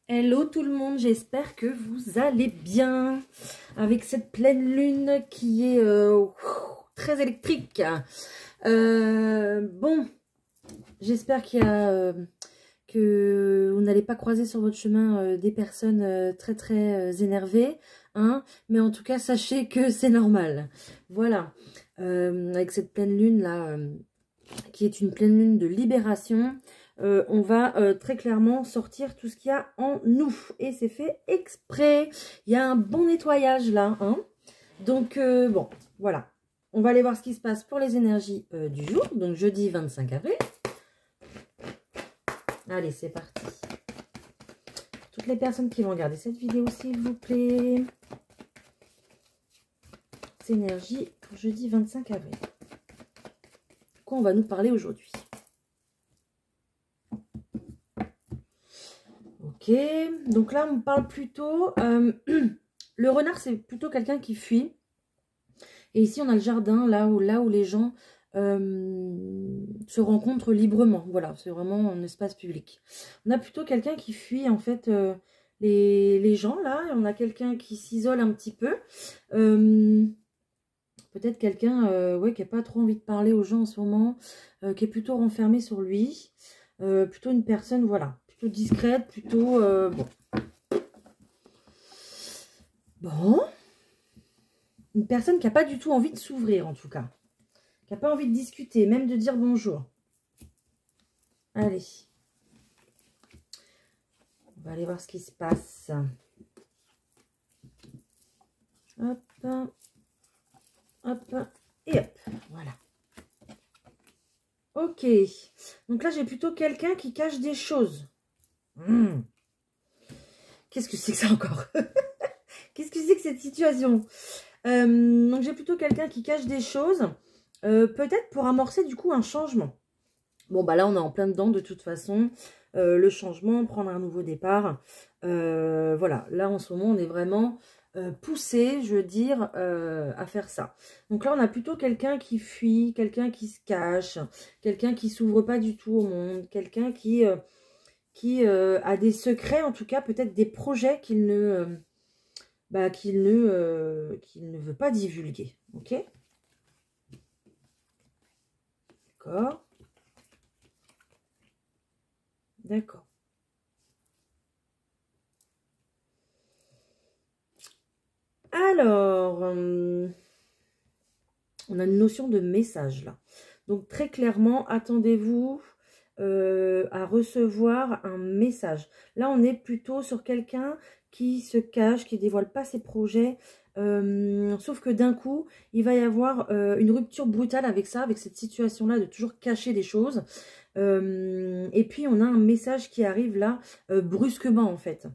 Hello tout le monde, j'espère que vous allez bien avec cette pleine lune qui est très électrique. Bon, j'espère que vous n'allez pas croiser sur votre chemin des personnes très énervées, hein, mais en tout cas sachez que c'est normal. Voilà, avec cette pleine lune là, qui est une pleine lune de libération. On va très clairement sortir tout ce qu'il y a en nous. Et c'est fait exprès. Il y a un bon nettoyage là. Hein. Donc, bon, voilà. On va aller voir ce qui se passe pour les énergies du jour. Donc, jeudi 25 avril. Allez, c'est parti. Toutes les personnes qui vont regarder cette vidéo, s'il vous plaît. C'est énergie pour jeudi 25 avril. De quoi on va nous parler aujourd'hui? Ok, donc là on parle plutôt, le renard c'est plutôt quelqu'un qui fuit, et ici on a le jardin là où les gens se rencontrent librement, voilà, c'est vraiment un espace public. On a plutôt quelqu'un qui fuit en fait les gens là, on a quelqu'un qui s'isole un petit peu, peut-être quelqu'un ouais, qui n'a pas trop envie de parler aux gens en ce moment, qui est plutôt renfermé sur lui, plutôt une personne, voilà. Plutôt discrète, plutôt... bon. Bon. Une personne qui n'a pas du tout envie de s'ouvrir, en tout cas. Qui n'a pas envie de discuter, même de dire bonjour. Allez. On va aller voir ce qui se passe. Hop. Hop. Et hop. Voilà. Ok. Donc là, j'ai plutôt quelqu'un qui cache des choses. Qu'est-ce que c'est que ça encore? Qu'est-ce que c'est que cette situation? Donc j'ai plutôt quelqu'un qui cache des choses, peut-être pour amorcer du coup un changement. Bon bah là on est en plein dedans de toute façon, le changement, prendre un nouveau départ. Voilà, là en ce moment on est vraiment poussé, je veux dire, à faire ça. Donc là on a plutôt quelqu'un qui fuit, quelqu'un qui se cache, quelqu'un qui s'ouvre pas du tout au monde, quelqu'un qui a des secrets, en tout cas peut-être des projets qu'il ne veut pas divulguer. Ok? D'accord. D'accord. Alors, on a une notion de message là. Donc très clairement, attendez-vous à recevoir un message. Là, on est plutôt sur quelqu'un qui se cache, qui dévoile pas ses projets. Sauf que d'un coup, il va y avoir une rupture brutale avec ça, avec cette situation-là de toujours cacher des choses. Et puis, on a un message qui arrive là, brusquement en fait.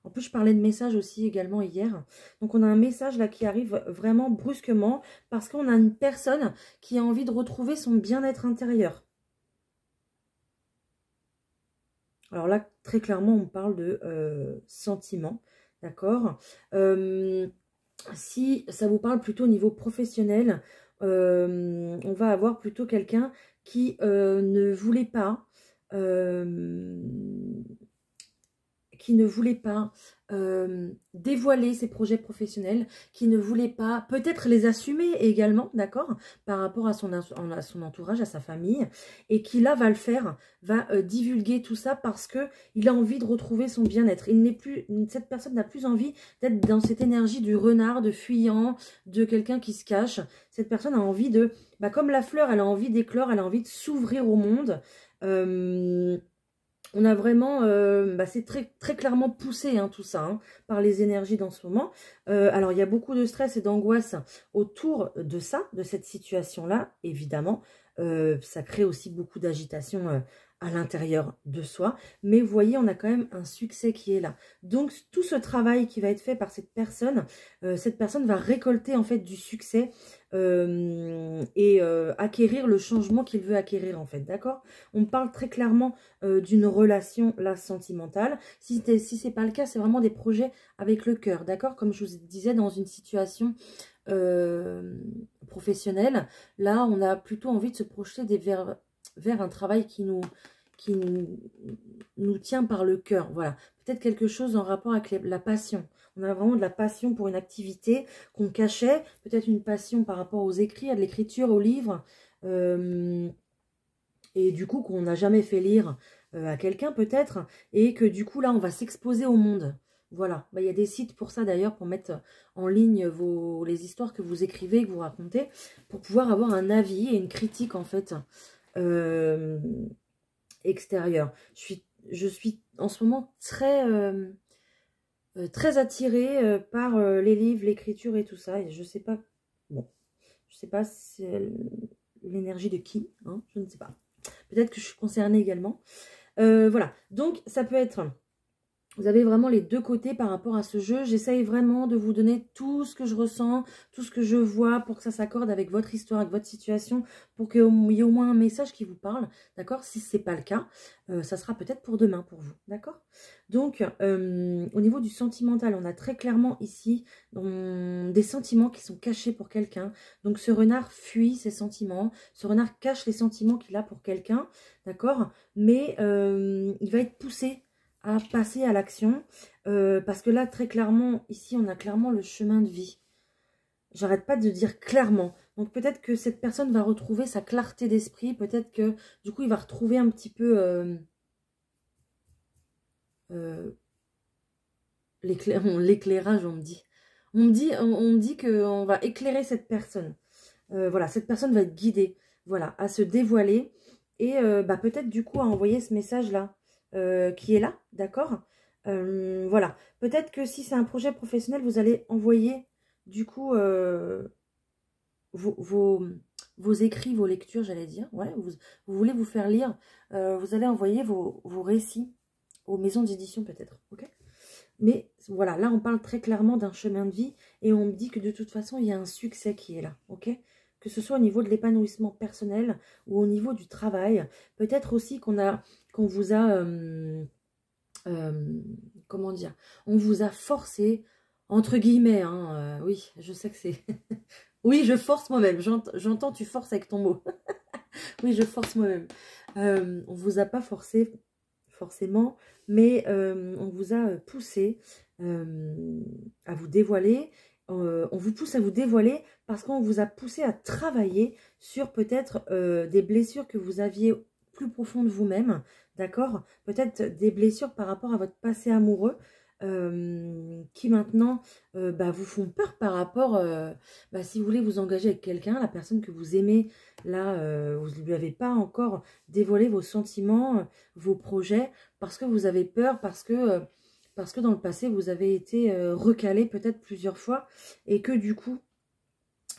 En plus, je parlais de message aussi également hier. Donc, on a un message là qui arrive vraiment brusquement parce qu'on a une personne qui a envie de retrouver son bien-être intérieur. Alors là, très clairement, on parle de sentiments, d'accord? Si ça vous parle plutôt au niveau professionnel, on va avoir plutôt quelqu'un qui ne voulait pas... dévoiler ses projets professionnels, qui ne voulait pas peut-être les assumer également, d'accord, par rapport à son entourage, à sa famille, et qui là va le faire, va divulguer tout ça parce que il a envie de retrouver son bien-être. Cette personne n'a plus envie d'être dans cette énergie du renard, de fuyant, de quelqu'un qui se cache. Cette personne a envie de, comme la fleur, elle a envie d'éclore, elle a envie de s'ouvrir au monde. On a vraiment, c'est très clairement poussé hein, tout ça, hein, par les énergies dans ce moment. Alors, il y a beaucoup de stress et d'angoisse autour de ça, de cette situation-là, évidemment. Ça crée aussi beaucoup d'agitation à l'intérieur de soi. Mais vous voyez, on a quand même un succès qui est là. Donc, tout ce travail qui va être fait par cette personne va récolter en fait du succès et acquérir le changement qu'il veut acquérir en fait, d'accord? On parle très clairement d'une relation là sentimentale. Si c'est pas le cas, c'est vraiment des projets avec le cœur, d'accord? Comme je vous disais, dans une situation professionnelle, là on a plutôt envie de se projeter vers un travail qui qui nous tient par le cœur. Voilà, peut-être quelque chose en rapport avec la passion. On a vraiment de la passion pour une activité qu'on cachait, peut-être une passion par rapport aux écrits, à de l'écriture, aux livres, et du coup qu'on n'a jamais fait lire à quelqu'un peut-être, et que du coup là on va s'exposer au monde. Voilà, bah, y a des sites pour ça d'ailleurs, pour mettre en ligne les histoires que vous écrivez, que vous racontez, pour pouvoir avoir un avis et une critique en fait extérieure. Je suis en ce moment très attirée par les livres, l'écriture et tout ça, et je sais pas, bon, je sais pas si c'est l'énergie de qui, hein, je ne sais pas. Peut-être que je suis concernée également. Voilà, donc ça peut être... Vous avez vraiment les deux côtés par rapport à ce jeu. J'essaye vraiment de vous donner tout ce que je ressens, tout ce que je vois pour que ça s'accorde avec votre histoire, avec votre situation, pour qu'il y ait au moins un message qui vous parle, d'accord? Si ce n'est pas le cas, ça sera peut-être pour demain pour vous, d'accord? Donc, au niveau du sentimental, on a très clairement ici des sentiments qui sont cachés pour quelqu'un. Donc, ce renard fuit ses sentiments, ce renard cache les sentiments qu'il a pour quelqu'un, d'accord? Mais il va être poussé à passer à l'action, parce que là, très clairement, ici, on a clairement le chemin de vie. J'arrête pas de dire clairement. Donc, peut-être que cette personne va retrouver sa clarté d'esprit, peut-être que, du coup, il va retrouver un petit peu l'éclairage, on me dit. On me dit qu'on va éclairer cette personne. Voilà, cette personne va être guidée, voilà, à se dévoiler, et bah, peut-être, du coup, à envoyer ce message-là. Qui est là, d'accord? Voilà, peut-être que si c'est un projet professionnel, vous allez envoyer du coup vos écrits, vos lectures, j'allais dire. Ouais, vous voulez vous faire lire, vous allez envoyer vos récits aux maisons d'édition peut-être, ok? Mais voilà, là on parle très clairement d'un chemin de vie, et on me dit que de toute façon il y a un succès qui est là, ok? Que ce soit au niveau de l'épanouissement personnel ou au niveau du travail. Peut-être aussi qu'on vous a, comment dire, on vous a forcé, entre guillemets, hein, oui, je sais que c'est... oui, je force moi-même, j'entends tu forces avec ton mot. Oui, je force moi-même. On vous a pas forcé, forcément, mais on vous a poussé à vous dévoiler. On vous pousse à vous dévoiler parce qu'on vous a poussé à travailler sur peut-être des blessures que vous aviez plus profondes vous-même, d'accord? Peut-être des blessures par rapport à votre passé amoureux qui maintenant bah, vous font peur par rapport, bah, si vous voulez vous engager avec quelqu'un, la personne que vous aimez, là, vous ne lui avez pas encore dévoilé vos sentiments, vos projets, parce que vous avez peur, parce que dans le passé, vous avez été recalé peut-être plusieurs fois, et que du coup,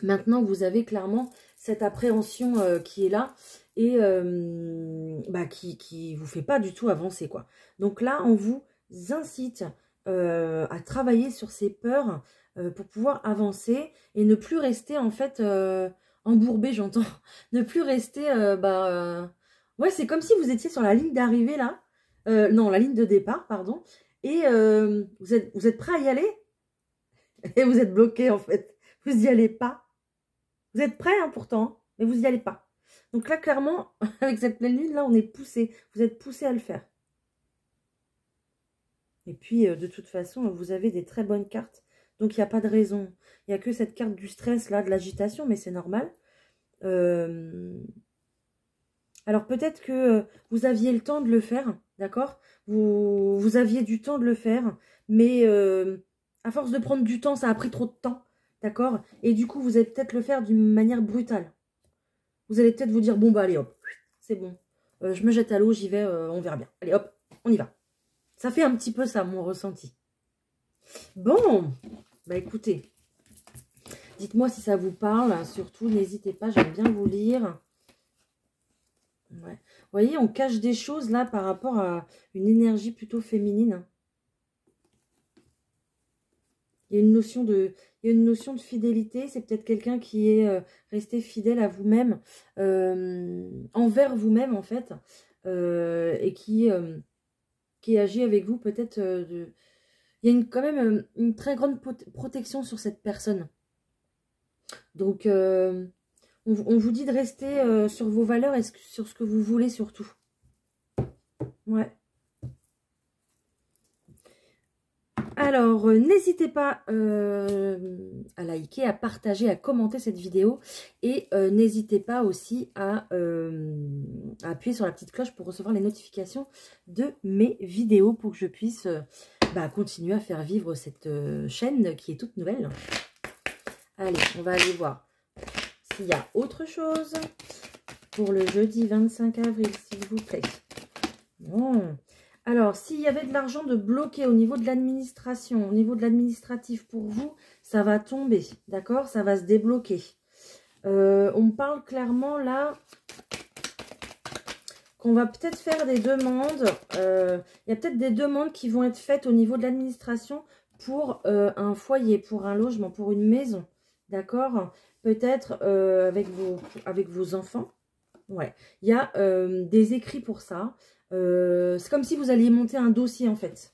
maintenant, vous avez clairement cette appréhension qui est là, et bah, qui vous fait pas du tout avancer, quoi. Donc là, on vous incite à travailler sur ces peurs pour pouvoir avancer, et ne plus rester, en fait, embourbé, j'entends. Ne plus rester, ouais, c'est comme si vous étiez sur la ligne d'arrivée, là. Non, la ligne de départ, pardon. Et vous êtes prêt à y aller et vous êtes bloqué, en fait. Vous n'y allez pas. Vous êtes prêt, hein, pourtant, mais vous n'y allez pas. Donc là, clairement, avec cette pleine lune, là, on est poussé. Vous êtes poussé à le faire. Et puis, de toute façon, vous avez des très bonnes cartes. Donc, il n'y a pas de raison. Il n'y a que cette carte du stress, là, de l'agitation, mais c'est normal. Alors, peut-être que vous aviez le temps de le faire, d'accord? Vous aviez du temps de le faire, mais à force de prendre du temps, ça a pris trop de temps, d'accord? Et du coup, vous allez peut-être le faire d'une manière brutale. Vous allez peut-être vous dire, bon, bah, allez, hop, c'est bon. Je me jette à l'eau, j'y vais, on verra bien. Allez, hop, on y va. Ça fait un petit peu ça, mon ressenti. Bon, bah écoutez, dites-moi si ça vous parle. Surtout, n'hésitez pas, j'aime bien vous lire. Ouais. Vous voyez, on cache des choses là par rapport à une énergie plutôt féminine. Il y a une notion de fidélité. C'est peut-être quelqu'un qui est resté fidèle à vous-même, envers vous-même en fait, et qui agit avec vous peut-être il y a quand même une très grande protection sur cette personne. Donc, on vous dit de rester sur vos valeurs et sur ce que vous voulez surtout. Ouais. Alors, n'hésitez pas à liker, à partager, à commenter cette vidéo. Et n'hésitez pas aussi à appuyer sur la petite cloche pour recevoir les notifications de mes vidéos pour que je puisse continuer à faire vivre cette chaîne qui est toute nouvelle. Allez, on va aller voir s'il y a autre chose pour le jeudi 25 avril, s'il vous plaît. Bon. Alors, s'il y avait de l'argent de bloqué au niveau de l'administration, au niveau de l'administratif pour vous, ça va tomber, d'accord? Ça va se débloquer. On me parle clairement là qu'on va peut-être faire des demandes. Il y a peut-être des demandes qui vont être faites au niveau de l'administration pour un foyer, pour un logement, pour une maison, d'accord? Peut-être avec vos enfants. Ouais, il y a des écrits pour ça. C'est comme si vous alliez monter un dossier en fait.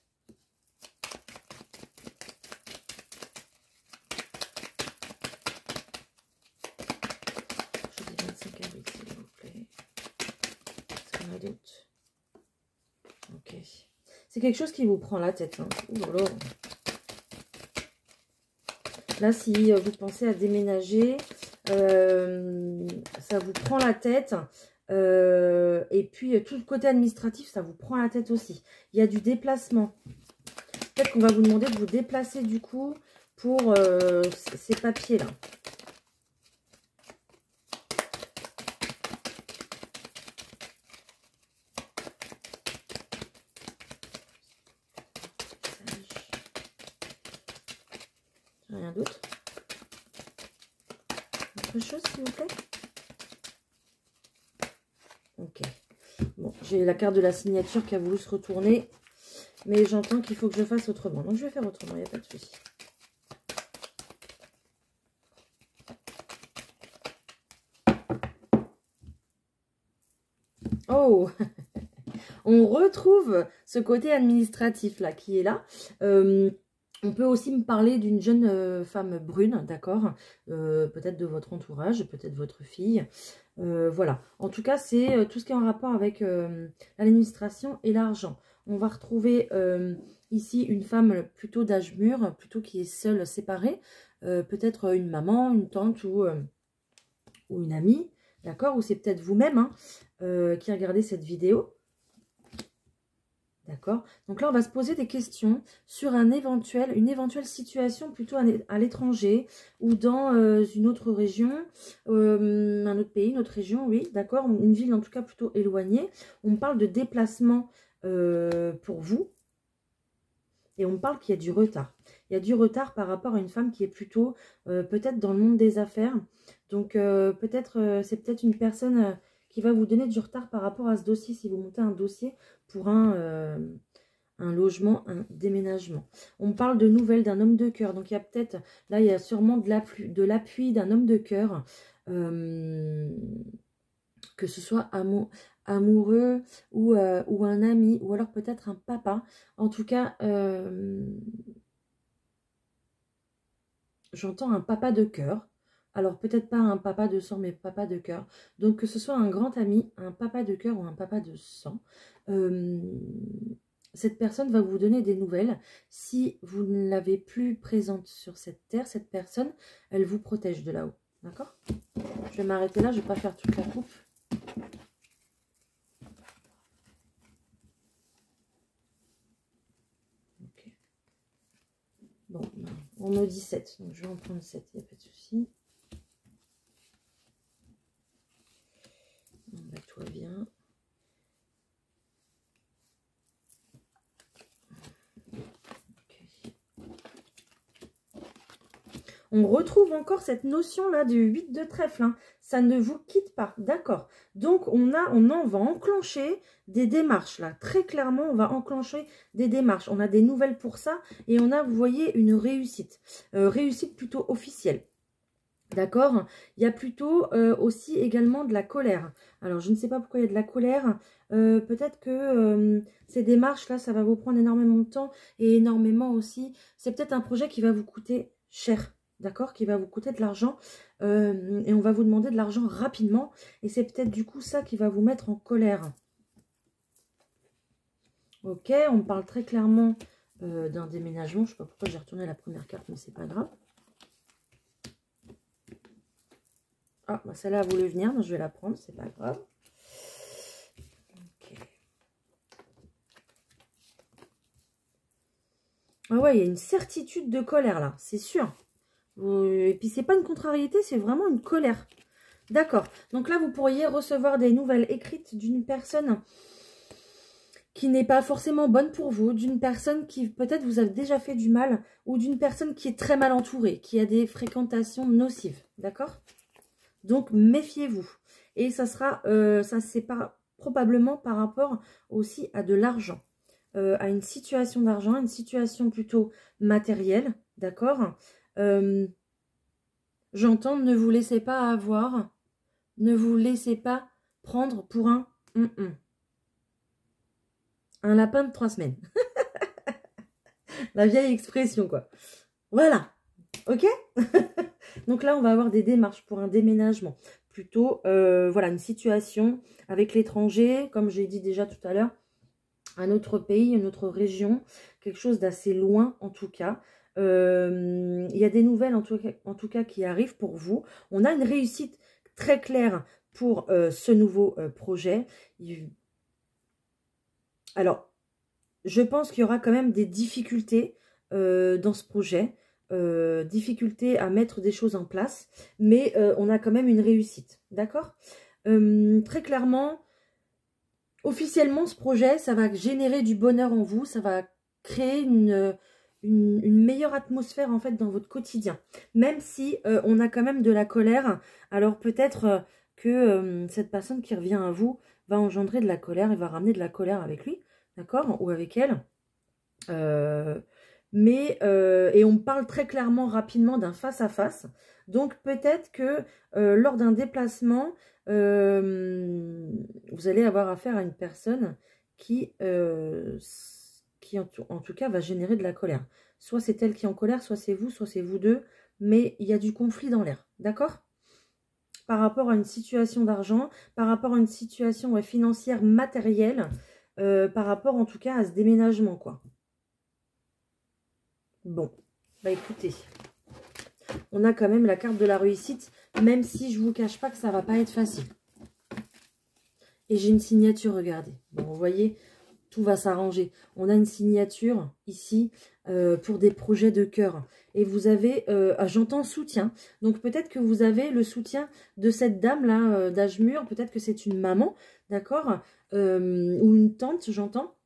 Je dis 25 avril, s'il vous plaît. Est-ce qu'on a d'autres? Ok. C'est quelque chose qui vous prend la tête. Hein. Ouh là là. Là, si vous pensez à déménager, ça vous prend la tête. Et puis, tout le côté administratif, ça vous prend la tête aussi. Il y a du déplacement. Peut-être qu'on va vous demander de vous déplacer, du coup, pour ces papiers-là. Rien d'autre? Autre chose, s'il vous plaît? Ok. Bon, j'ai la carte de la signature qui a voulu se retourner. Mais j'entends qu'il faut que je fasse autrement. Donc, je vais faire autrement, il n'y a pas de souci. Oh on retrouve ce côté administratif là qui est là. On peut aussi me parler d'une jeune femme brune, d'accord, peut-être de votre entourage, peut-être votre fille. Voilà. En tout cas, c'est tout ce qui est en rapport avec l'administration et l'argent. On va retrouver ici une femme plutôt d'âge mûr, plutôt qui est seule, séparée. Peut-être une maman, une tante ou une amie, d'accord, ou c'est peut-être vous-même hein, qui regardez cette vidéo. D'accord. Donc là, on va se poser des questions sur une éventuelle situation plutôt à l'étranger ou dans une autre région, un autre pays, une autre région, oui, d'accord. Une ville en tout cas plutôt éloignée. On me parle de déplacement pour vous et on me parle qu'il y a du retard. Il y a du retard par rapport à une femme qui est plutôt peut-être dans le monde des affaires. Donc c'est peut-être une personne... qui va vous donner du retard par rapport à ce dossier, si vous montez un dossier pour un logement, un déménagement. On me parle de nouvelles d'un homme de cœur. Donc, il y a peut-être, là, il y a sûrement de l'appui d'un homme de cœur, que ce soit amoureux ou un ami, ou alors peut-être un papa. En tout cas, j'entends un papa de cœur. Alors, peut-être pas un papa de sang, mais papa de cœur. Donc, que ce soit un grand ami, un papa de cœur ou un papa de sang, cette personne va vous donner des nouvelles. Si vous ne l'avez plus présente sur cette terre, cette personne, elle vous protège de là-haut. D'accord? Je vais m'arrêter là, je ne vais pas faire toute la coupe. Okay. Bon, on me dit 7, donc je vais en prendre 7, il n'y a pas de souci. Bah, tout va bien. Okay. On retrouve encore cette notion-là du 8 de trèfle. Hein. Ça ne vous quitte pas. D'accord. Donc, on va enclencher des démarches. Là, très clairement, on va enclencher des démarches. On a des nouvelles pour ça. Et on a, vous voyez, une réussite. Réussite plutôt officielle. D'accord. Il y a plutôt aussi également de la colère. Alors, je ne sais pas pourquoi il y a de la colère. Peut-être que ces démarches-là, ça va vous prendre énormément de temps et énormément aussi. C'est peut-être un projet qui va vous coûter cher. D'accord, qui va vous coûter de l'argent. Et on va vous demander de l'argent rapidement. Et c'est peut-être du coup ça qui va vous mettre en colère. Ok, on me parle très clairement d'un déménagement. Je ne sais pas pourquoi j'ai retourné la première carte, mais c'est pas grave. Ah, bah celle-là a voulu venir, donc je vais la prendre, c'est pas grave. Ok. Ah ouais, il y a une certitude de colère là, c'est sûr. Et puis c'est pas une contrariété, c'est vraiment une colère. D'accord. Donc là, vous pourriez recevoir des nouvelles écrites d'une personne qui n'est pas forcément bonne pour vous, d'une personne qui peut-être vous a déjà fait du mal, ou d'une personne qui est très mal entourée, qui a des fréquentations nocives. D'accord? Donc, méfiez-vous. Et ça sera, ça c'est pas probablement par rapport aussi à de l'argent, à une situation d'argent, une situation plutôt matérielle, d'accord? J'entends, ne vous laissez pas avoir, ne vous laissez pas prendre pour un lapin de 3 semaines. La vieille expression, quoi. Voilà. Ok. Donc là, on va avoir des démarches pour un déménagement. Plutôt, voilà, une situation avec l'étranger, comme j'ai dit déjà tout à l'heure, un autre pays, une autre région, quelque chose d'assez loin en tout cas. Il y a des nouvelles en tout cas qui arrivent pour vous. On a une réussite très claire pour ce nouveau projet. Alors, je pense qu'il y aura quand même des difficultés dans ce projet, difficultés à mettre des choses en place, mais on a quand même une réussite, d'accord? Très clairement, officiellement, ce projet, ça va générer du bonheur en vous, ça va créer une meilleure atmosphère en fait dans votre quotidien, même si on a quand même de la colère. Alors peut-être que cette personne qui revient à vous va engendrer de la colère et va ramener de la colère avec lui, d'accord, ou avec elle. Et on parle très clairement, rapidement d'un face-à-face. Donc peut-être que lors d'un déplacement, vous allez avoir affaire à une personne qui en tout cas va générer de la colère. Soit c'est elle qui est en colère, soit c'est vous deux, mais il y a du conflit dans l'air, d'accord? Par rapport à une situation d'argent, par rapport à une situation financière, matérielle, par rapport en tout cas à ce déménagement, quoi. Bon, bah écoutez, on a quand même la carte de la réussite, même si je ne vous cache pas que ça va pas être facile. Et j'ai une signature, regardez. Bon, vous voyez, tout va s'arranger. On a une signature ici pour des projets de cœur. Et vous avez, j'entends soutien. Donc peut-être que vous avez le soutien de cette dame-là d'âge mûr. Peut-être que c'est une maman, d'accord, ou une tante, j'entends.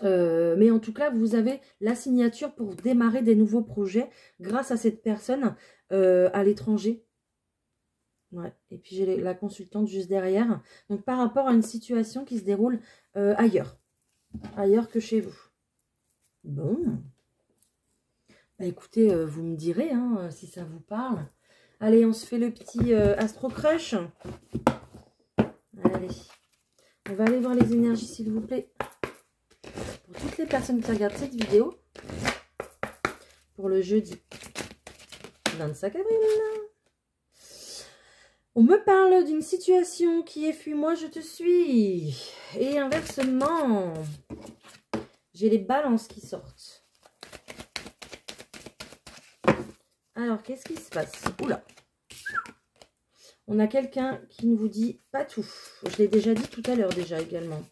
Mais en tout cas, vous avez la signature pour démarrer des nouveaux projets grâce à cette personne à l'étranger. Ouais. Et puis j'ai la consultante juste derrière. Donc par rapport à une situation qui se déroule ailleurs que chez vous. Bon. Bah, écoutez, vous me direz hein, si ça vous parle. Allez, on se fait le petit Astro Crush. Allez. On va aller voir les énergies s'il vous plaît. Pour toutes les personnes qui regardent cette vidéo, pour le jeudi 25 avril, on me parle d'une situation qui est fuis-moi, je te suis. Et inversement, j'ai les balances qui sortent. Alors, qu'est-ce qui se passe? Oula. On a quelqu'un qui ne vous dit pas tout. Je l'ai déjà dit tout à l'heure déjà également.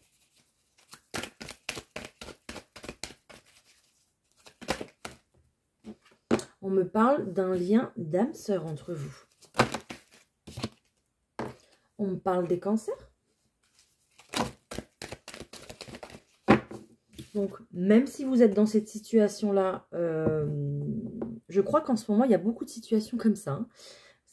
On me parle d'un lien d'âme-sœur entre vous. On me parle des cancers. Donc, même si vous êtes dans cette situation-là, je crois qu'en ce moment, il y a beaucoup de situations comme ça. Hein.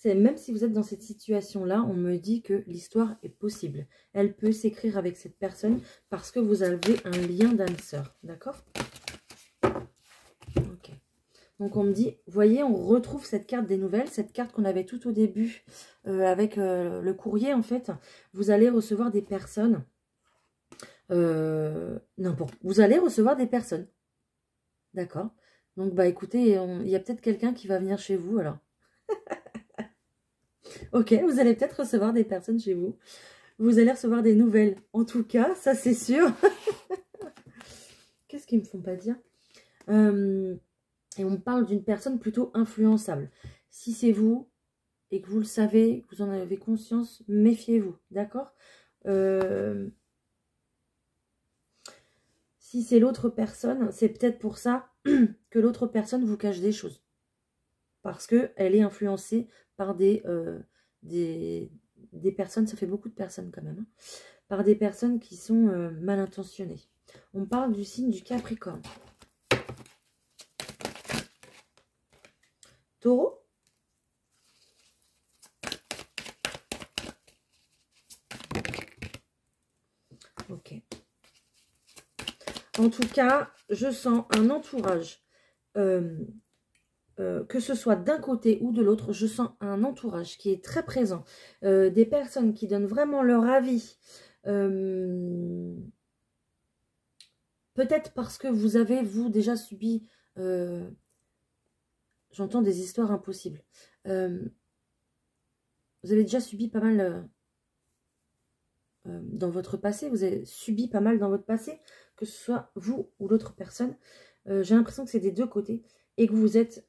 Même si vous êtes dans cette situation-là, on me dit que l'histoire est possible. Elle peut s'écrire avec cette personne parce que vous avez un lien d'âme-sœur. D'accord? Ok. Donc, on me dit, voyez, on retrouve cette carte des nouvelles, cette carte qu'on avait tout au début avec le courrier, en fait. Vous allez recevoir des personnes. N'importe. Vous allez recevoir des personnes. D'accord. Donc, bah écoutez, il y a peut-être quelqu'un qui va venir chez vous, alors. Ok, vous allez peut-être recevoir des personnes chez vous. Vous allez recevoir des nouvelles. En tout cas, ça c'est sûr. Qu'est-ce qu'ils me font pas dire? Et on parle d'une personne plutôt influençable. Si c'est vous et que vous le savez, que vous en avez conscience, méfiez-vous, d'accord? Si c'est l'autre personne, c'est peut-être pour ça que l'autre personne vous cache des choses. Parce qu'elle est influencée par des personnes, ça fait beaucoup de personnes quand même, hein, par des personnes qui sont mal intentionnées. On parle du signe du Capricorne. Taureau. Ok. En tout cas, je sens un entourage, que ce soit d'un côté ou de l'autre, je sens un entourage qui est très présent. Des personnes qui donnent vraiment leur avis. Peut-être parce que vous avez, vous, déjà subi... j'entends des histoires impossibles. Vous avez déjà subi pas mal... dans votre passé, vous avez subi pas mal dans votre passé, que ce soit vous ou l'autre personne. J'ai l'impression que c'est des deux côtés et que vous êtes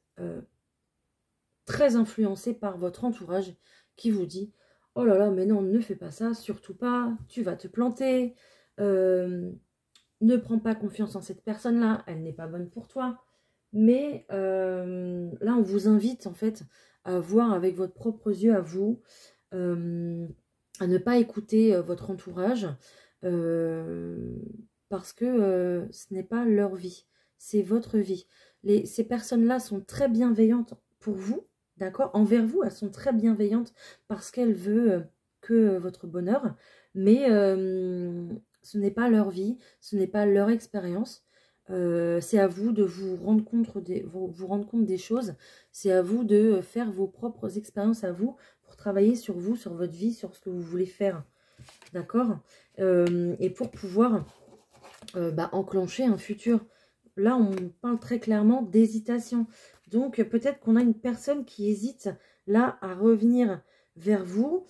très influencé par votre entourage qui vous dit « Oh là là, mais non, ne fais pas ça, surtout pas, tu vas te planter, ne prends pas confiance en cette personne-là, elle n'est pas bonne pour toi. » Mais là, on vous invite en fait à voir avec votre propre yeux à vous, à ne pas écouter votre entourage parce que ce n'est pas leur vie, c'est votre vie. Ces personnes-là sont très bienveillantes pour vous, d'accord? Envers vous, elles sont très bienveillantes parce qu'elles veulent que votre bonheur, mais ce n'est pas leur vie, ce n'est pas leur expérience. C'est à vous de vous rendre compte des choses, c'est à vous de faire vos propres expériences à vous, pour travailler sur vous, sur votre vie, sur ce que vous voulez faire, d'accord? Et pour pouvoir enclencher un futur. Là, on parle très clairement d'hésitation. Donc, peut-être qu'on a une personne qui hésite, là, à revenir vers vous.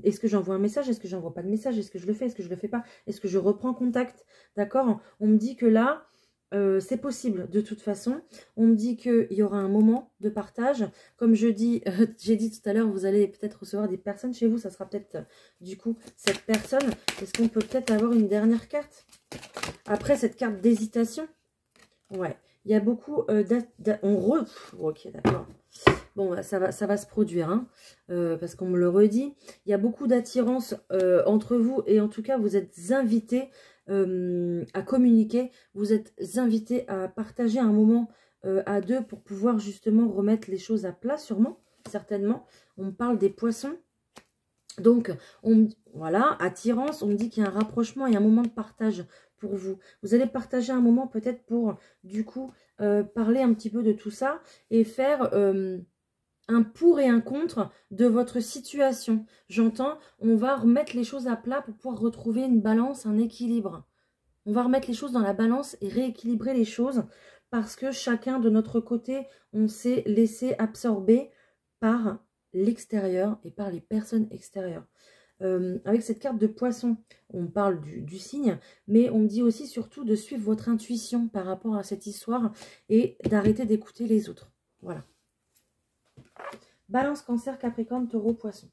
Est-ce que j'envoie un message? Est-ce que j'envoie pas de message? Est-ce que je le fais? Est-ce que je le fais pas? Est-ce que je reprends contact? D'accord? On me dit que là... c'est possible de toute façon. On me dit qu'il y aura un moment de partage. Comme j'ai dit tout à l'heure, vous allez peut-être recevoir des personnes chez vous. Ça sera peut-être du coup cette personne. Est-ce qu'on peut peut-être avoir une dernière carte? Après cette carte d'hésitation. Ouais, il y a beaucoup ok, d'accord. Bon, ça va se produire, hein, parce qu'on me le redit. Il y a beaucoup d'attirance entre vous et en tout cas, vous êtes invités à communiquer. Vous êtes invités à partager un moment à deux pour pouvoir justement remettre les choses à plat, sûrement, certainement. On me parle des poissons. Donc, voilà, attirance, on me dit qu'il y a un rapprochement et un moment de partage pour vous. Vous allez partager un moment peut-être pour, du coup, parler un petit peu de tout ça et faire... un pour et un contre de votre situation. J'entends, on va remettre les choses à plat pour pouvoir retrouver une balance, un équilibre. On va remettre les choses dans la balance et rééquilibrer les choses parce que chacun de notre côté, on s'est laissé absorber par l'extérieur et par les personnes extérieures. Avec cette carte de poisson, on parle du signe, mais on dit aussi surtout de suivre votre intuition par rapport à cette histoire et d'arrêter d'écouter les autres. Voilà. Balance, Cancer, Capricorne, Taureau, Poisson.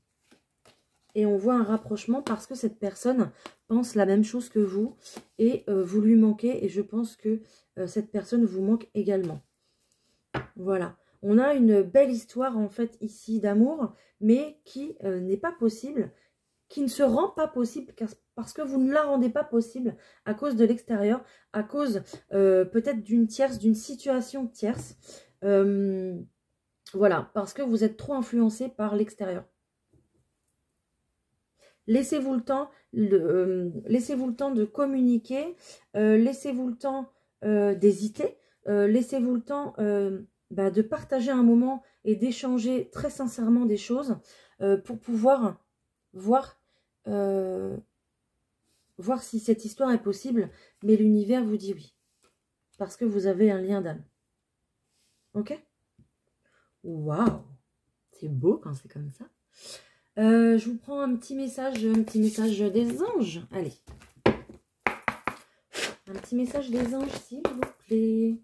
Et on voit un rapprochement parce que cette personne pense la même chose que vous et vous lui manquez. Et je pense que cette personne vous manque également. Voilà. On a une belle histoire en fait ici d'amour, mais qui n'est pas possible, qui ne se rend pas possible parce que vous ne la rendez pas possible à cause de l'extérieur, à cause peut-être d'une tierce, d'une situation tierce. Voilà, parce que vous êtes trop influencé par l'extérieur. Laissez-vous le temps, laissez-vous le temps de communiquer, laissez-vous le temps d'hésiter, laissez-vous le temps de partager un moment et d'échanger très sincèrement des choses pour pouvoir voir si cette histoire est possible. Mais l'univers vous dit oui, parce que vous avez un lien d'âme. Ok? Waouh! C'est beau quand c'est comme ça. Je vous prends un petit message des anges. Allez. Un petit message des anges, s'il vous plaît.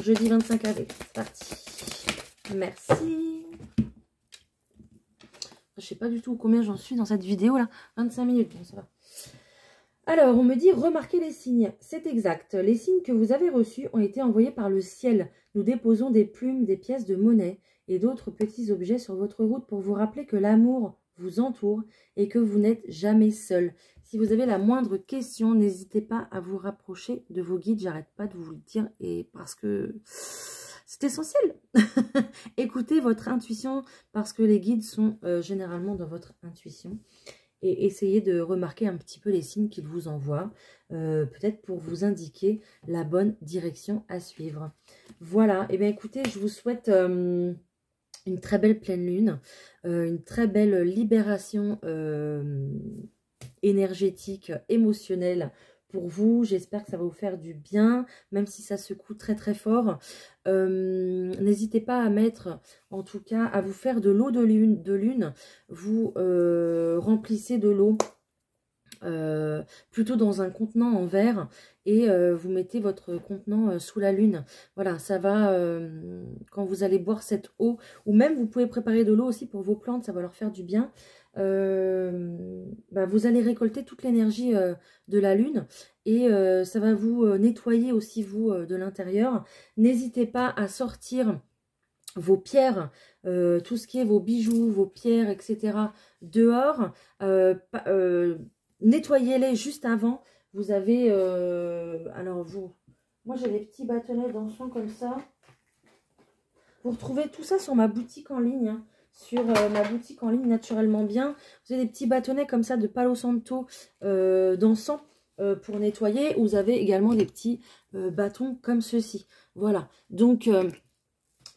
Jeudi 25 avril, c'est parti. Merci. Je sais pas du tout combien j'en suis dans cette vidéo là. 25 minutes, bon ça va. Alors, on me dit, remarquez les signes. C'est exact. Les signes que vous avez reçus ont été envoyés par le ciel. Nous déposons des plumes, des pièces de monnaie et d'autres petits objets sur votre route pour vous rappeler que l'amour vous entoure et que vous n'êtes jamais seul. Si vous avez la moindre question, n'hésitez pas à vous rapprocher de vos guides. J'arrête pas de vous le dire et parce que c'est essentiel. Écoutez votre intuition parce que les guides sont généralement dans votre intuition. Et essayez de remarquer un petit peu les signes qu'ils vous envoient, peut-être pour vous indiquer la bonne direction à suivre. Voilà, et bien écoutez, je vous souhaite une très belle pleine lune, une très belle libération énergétique, émotionnelle pour vous. J'espère que ça va vous faire du bien, même si ça secoue très très fort. N'hésitez pas à mettre, en tout cas, à vous faire de l'eau de lune. Vous remplissez de l'eau plutôt dans un contenant en verre et vous mettez votre contenant sous la lune. Voilà, ça va, quand vous allez boire cette eau, ou même vous pouvez préparer de l'eau aussi pour vos plantes, ça va leur faire du bien. Vous allez récolter toute l'énergie de la lune et ça va vous nettoyer aussi vous de l'intérieur. N'hésitez pas à sortir vos pierres, tout ce qui est vos bijoux, vos pierres, etc. dehors. Nettoyez-les juste avant. Vous avez, moi j'ai des petits bâtonnets d'encens comme ça. Vous retrouvez tout ça sur ma boutique en ligne, hein. Sur ma boutique en ligne Naturellement Bien. Vous avez des petits bâtonnets comme ça de Palo Santo d'encens pour nettoyer. Vous avez également des petits bâtons comme ceci. Voilà, donc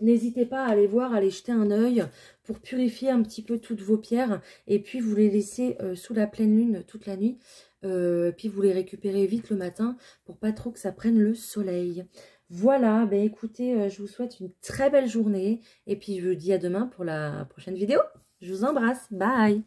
n'hésitez pas à aller voir, à aller jeter un œil pour purifier un petit peu toutes vos pierres. Et puis vous les laissez sous la pleine lune toute la nuit. Puis vous les récupérez vite le matin pour pas trop que ça prenne le soleil. Voilà, ben écoutez, je vous souhaite une très belle journée. Et puis je vous dis à demain pour la prochaine vidéo. Je vous embrasse, bye!